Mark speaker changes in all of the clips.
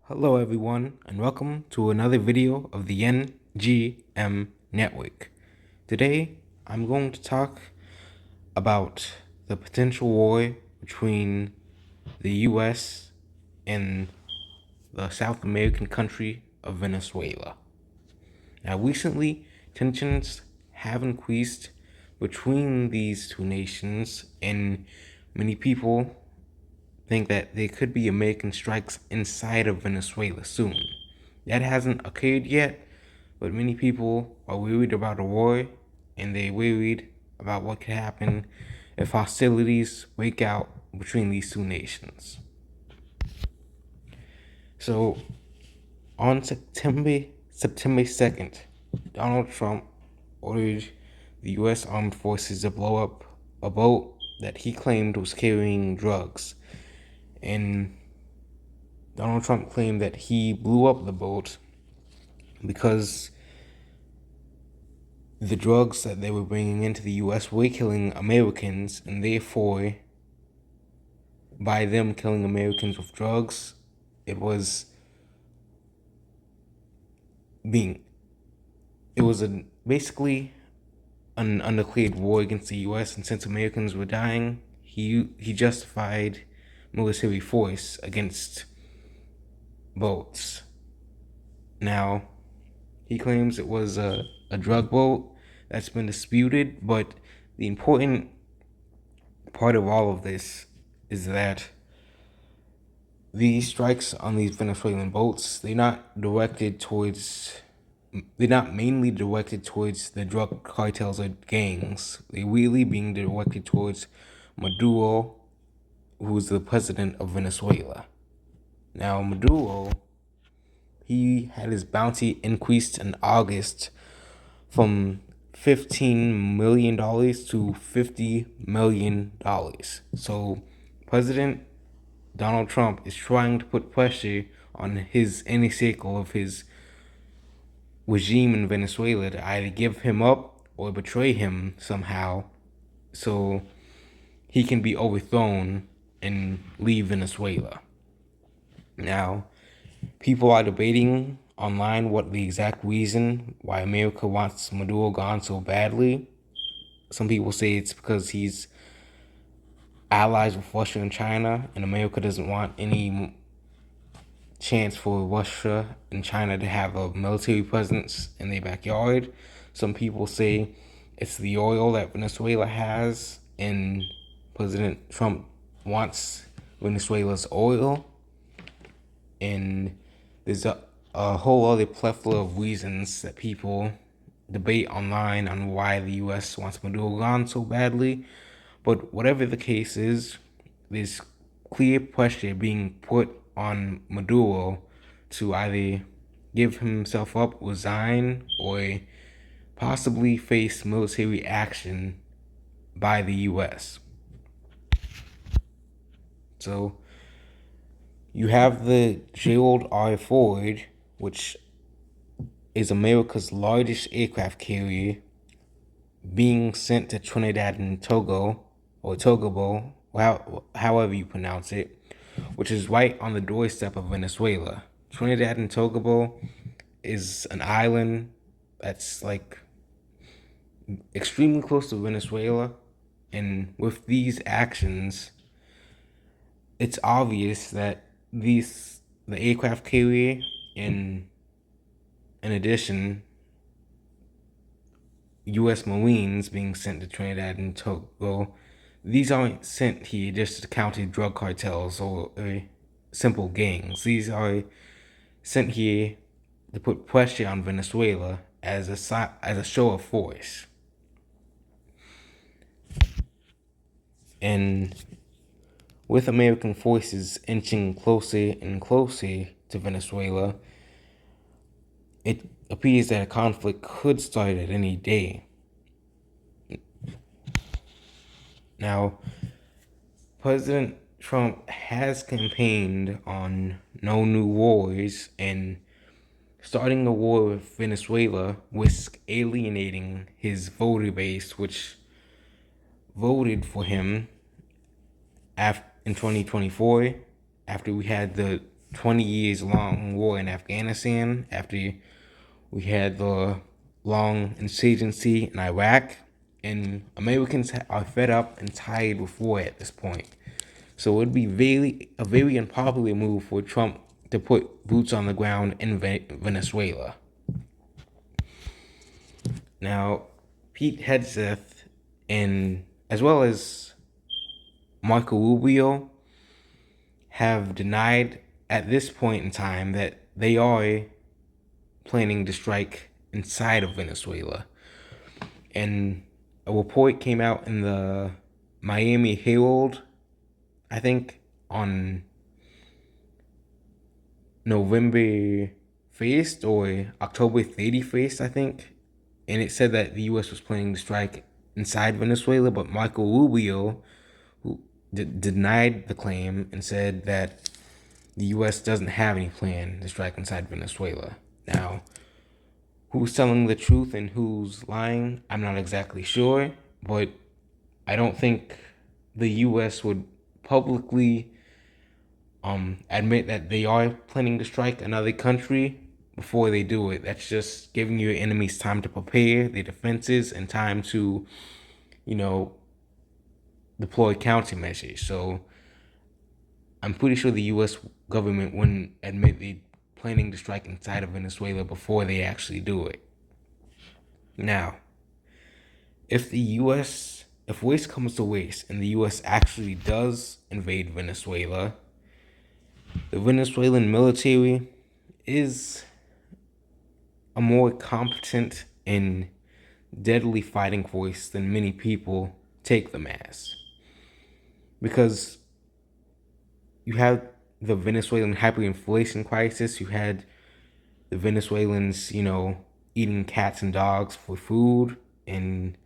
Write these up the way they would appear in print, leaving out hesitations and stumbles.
Speaker 1: Hello everyone and welcome to another video of the NGM Network. Today I'm going to talk about the potential war between the US and the South American country of Venezuela. Now recently tensions have increased between these two nations, and many people think that there could be American strikes inside of Venezuela soon. That hasn't occurred yet, but many people are worried about a war, and they're worried about what could happen if hostilities break out between these two nations. So, on September 2nd, Donald Trump ordered the U.S. Armed Forces to blow up a boat that he claimed was carrying drugs. And Donald Trump claimed that he blew up the boat because the drugs that they were bringing into the U.S. were killing Americans, and therefore, by them killing Americans with drugs, it was basically an undeclared war against the U.S. And since Americans were dying, he justified military force against boats. Now, he claims it was a drug boat. That's been disputed, but the important part of all of this is that these strikes on these Venezuelan boats, they're not mainly directed towards the drug cartels or gangs. They're really being directed towards Maduro, who's the president of Venezuela. Now, Maduro, he had his bounty increased in August from $15 million to $50 million. So President Donald Trump is trying to put pressure on his inner circle of his regime in Venezuela to either give him up or betray him somehow so he can be overthrown and leave Venezuela. Now, people are debating online what the exact reason why America wants Maduro gone so badly. Some people say it's because he's allies with Russia and China, and America doesn't want any chance for Russia and China to have a military presence in their backyard. Some people say it's the oil that Venezuela has, and President Trump wants Venezuela's oil. And there's a whole other plethora of reasons that people debate online on why the U.S. wants Maduro gone so badly. But whatever the case is, there's clear pressure being put on Maduro to either give himself up, resign, or possibly face military action by the U.S. So you have the Gerald R. Ford, which is America's largest aircraft carrier, being sent to Trinidad and Togo, or Togobo, however you pronounce it, which is right on the doorstep of Venezuela. Trinidad and Togo is an island that's like extremely close to Venezuela, and with these actions, it's obvious that the aircraft carrier, in addition, U.S. Marines being sent to Trinidad and Togo, these aren't sent here just to counter drug cartels or simple gangs. These are sent here to put pressure on Venezuela as a show of force. And with American forces inching closer and closer to Venezuela, it appears that a conflict could start at any day. Now, President Trump has campaigned on no new wars, and starting a war with Venezuela risks alienating his voter base, which voted for him in 2024 after we had the 20 years long war in Afghanistan, after we had the long insurgency in Iraq, and Americans are fed up and tired with war at this point. So it would be a very unpopular move for Trump to put boots on the ground in Venezuela. Now, Pete Hegseth and as well as Marco Rubio have denied at this point in time that they are planning to strike inside of Venezuela. And a report came out in the Miami Herald, I think, on November 1st or October 31st, I think. And it said that the U.S. was planning to strike inside Venezuela, but Marco Rubio, who denied the claim and said that the U.S. doesn't have any plan to strike inside Venezuela. Now, who's telling the truth and who's lying, I'm not exactly sure, but I don't think the U.S. would publicly admit that they are planning to strike another country before they do it. That's just giving your enemies time to prepare their defenses and time to, deploy countermeasures. So I'm pretty sure the U.S. government wouldn't admit they're planning to strike inside of Venezuela before they actually do it. Now, if worst comes to worst and the U.S. actually does invade Venezuela, the Venezuelan military is a more competent and deadly fighting force than many people take them as. Because you have the Venezuelan hyperinflation crisis, you had the Venezuelans, eating cats and dogs for food and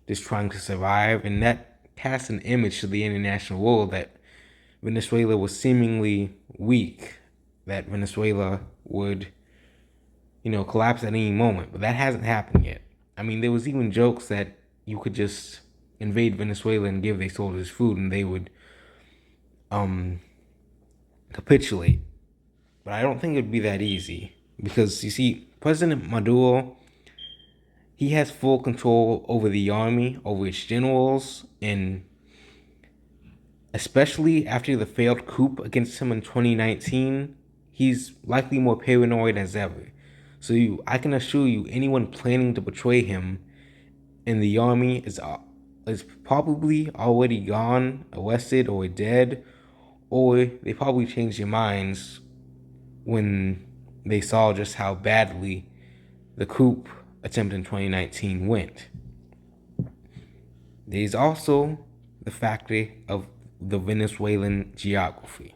Speaker 1: just trying to survive, and that cast an image to the international world that Venezuela was seemingly weak, that Venezuela would, collapse at any moment. But that hasn't happened yet. I mean, there was even jokes that you could just invade Venezuela and give their soldiers food and they would capitulate. But I don't think it'd be that easy. Because, you see, President Maduro, he has full control over the army, over its generals, and especially after the failed coup against him in 2019, he's likely more paranoid as ever. So I can assure you, anyone planning to betray him in the army is probably already gone, arrested, or dead, or they probably changed their minds when they saw just how badly the coup attempt in 2019 went. There's also the factor of the Venezuelan geography.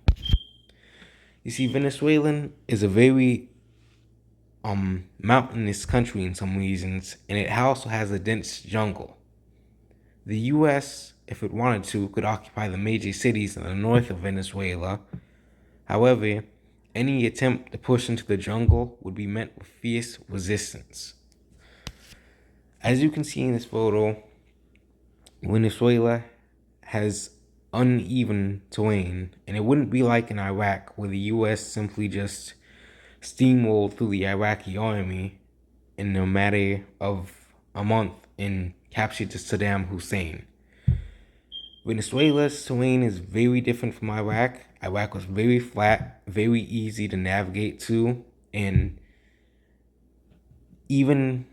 Speaker 1: You see, Venezuela is a very mountainous country in some reasons, and it also has a dense jungle. The U.S., if it wanted to, could occupy the major cities in the north of Venezuela. However, any attempt to push into the jungle would be met with fierce resistance. As you can see in this photo, Venezuela has uneven terrain, and it wouldn't be like in Iraq, where the U.S. simply just steamrolled through the Iraqi army in a matter of a month and captured Saddam Hussein. Venezuela's terrain is very different from Iraq. Iraq was very flat, very easy to navigate to, and even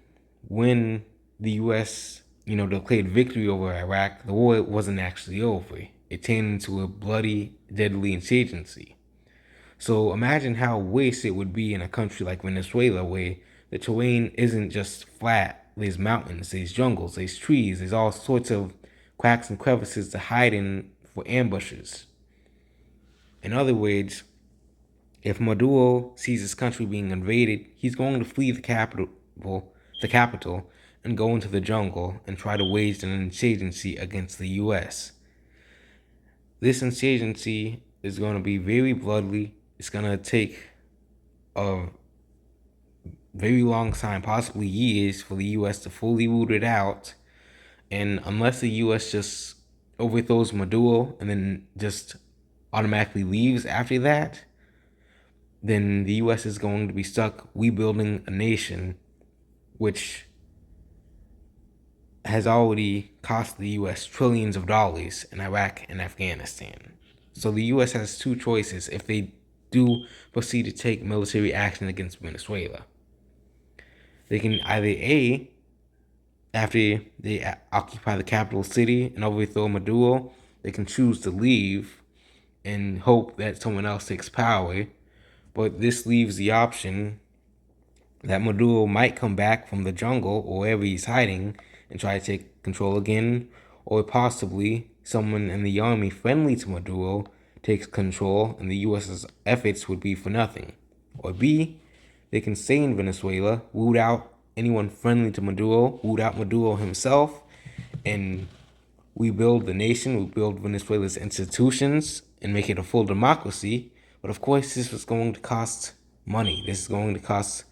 Speaker 1: when the U.S., declared victory over Iraq, the war wasn't actually over. It turned into a bloody, deadly insurgency. So imagine how worse it would be in a country like Venezuela, where the terrain isn't just flat. There's mountains, there's jungles, there's trees, there's all sorts of cracks and crevices to hide in for ambushes. In other words, if Maduro sees his country being invaded, he's going to flee the capital, and go into the jungle and try to wage an insurgency against the U.S. This insurgency is going to be very bloody. It's going to take a very long time, possibly years, for the U.S. to fully root it out. And unless the U.S. just overthrows Maduro and then just automatically leaves after that, then the U.S. is going to be stuck rebuilding a nation which has already cost the U.S. trillions of dollars in Iraq and Afghanistan. So the U.S. has two choices if they do proceed to take military action against Venezuela. They can either A, after they occupy the capital city and overthrow Maduro, they can choose to leave and hope that someone else takes power. But this leaves the option that Maduro might come back from the jungle or wherever he's hiding and try to take control again, or possibly someone in the army friendly to Maduro takes control and the US's efforts would be for nothing. Or B, they can stay in Venezuela, root out anyone friendly to Maduro, root out Maduro himself, and rebuild the nation, rebuild Venezuela's institutions, and make it a full democracy. But of course, this is going to cost money. This is going to cost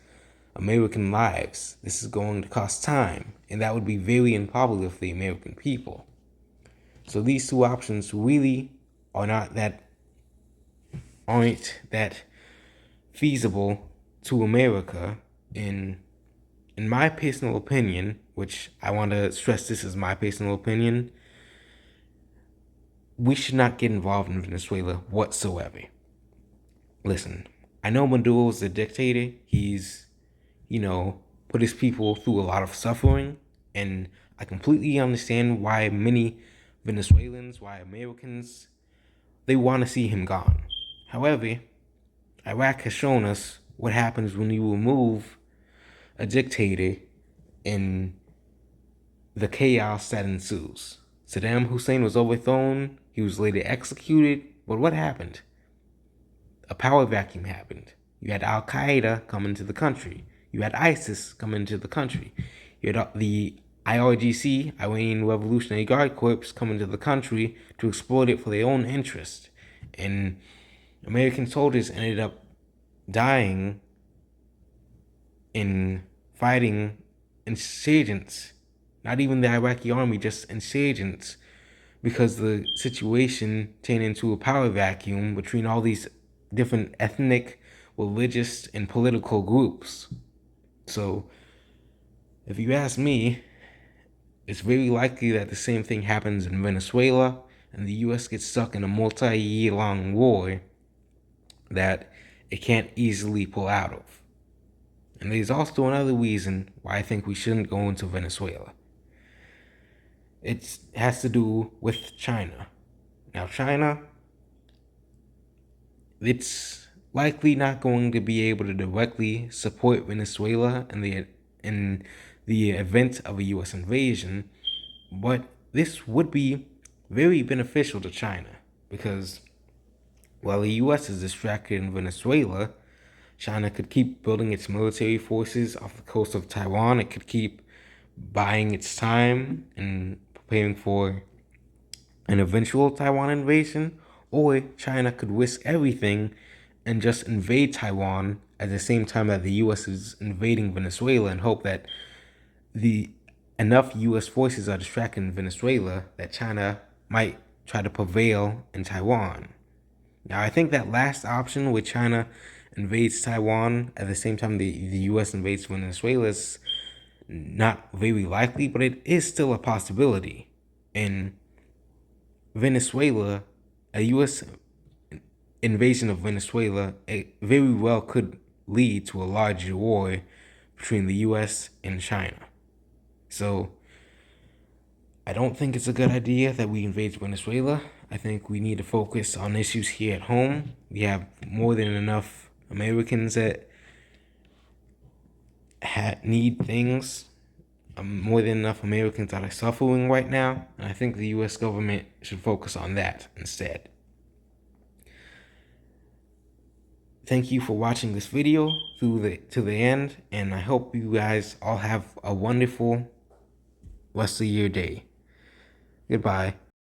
Speaker 1: American lives. This is going to cost time, and that would be very unpopular for the American people. So these two options really aren't that feasible to America. In my personal opinion, which I want to stress this is my personal opinion, we should not get involved in Venezuela whatsoever. Listen, I know Maduro's a dictator. He's, put his people through a lot of suffering, and I completely understand why many Venezuelans, why Americans, they want to see him gone. However, Iraq has shown us what happens when you remove a dictator and the chaos that ensues. Saddam Hussein was overthrown, he was later executed, but what happened? A power vacuum happened. You had Al-Qaeda come into the country. You had ISIS come into the country. You had the IRGC, Iranian Revolutionary Guard Corps, come into the country to exploit it for their own interest. And American soldiers ended up dying in fighting insurgents. Not even the Iraqi army, just insurgents, because the situation turned into a power vacuum between all these different ethnic, religious, and political groups. So, if you ask me, it's very likely that the same thing happens in Venezuela, and the U.S. gets stuck in a multi-year-long war that it can't easily pull out of. And there's also another reason why I think we shouldn't go into Venezuela. It has to do with China. Now, China, it's likely not going to be able to directly support Venezuela in the event of a U.S. invasion, but this would be very beneficial to China because while the U.S. is distracted in Venezuela, China could keep building its military forces off the coast of Taiwan. It could keep buying its time and preparing for an eventual Taiwan invasion, or China could risk everything and just invade Taiwan at the same time that the U.S. is invading Venezuela and hope that enough U.S. forces are distracted in Venezuela that China might try to prevail in Taiwan. Now, I think that last option where China invades Taiwan at the same time the U.S. invades Venezuela is not very likely, but it is still a possibility. In Venezuela, a U.S. invasion of Venezuela, it very well could lead to a larger war between the U.S. and China. So, I don't think it's a good idea that we invade Venezuela. I think we need to focus on issues here at home. We have more than enough Americans that need things. More than enough Americans that are suffering right now, and I think the U.S. government should focus on that instead. Thank you for watching this video to the end, and I hope you guys all have a wonderful rest of your day. Goodbye.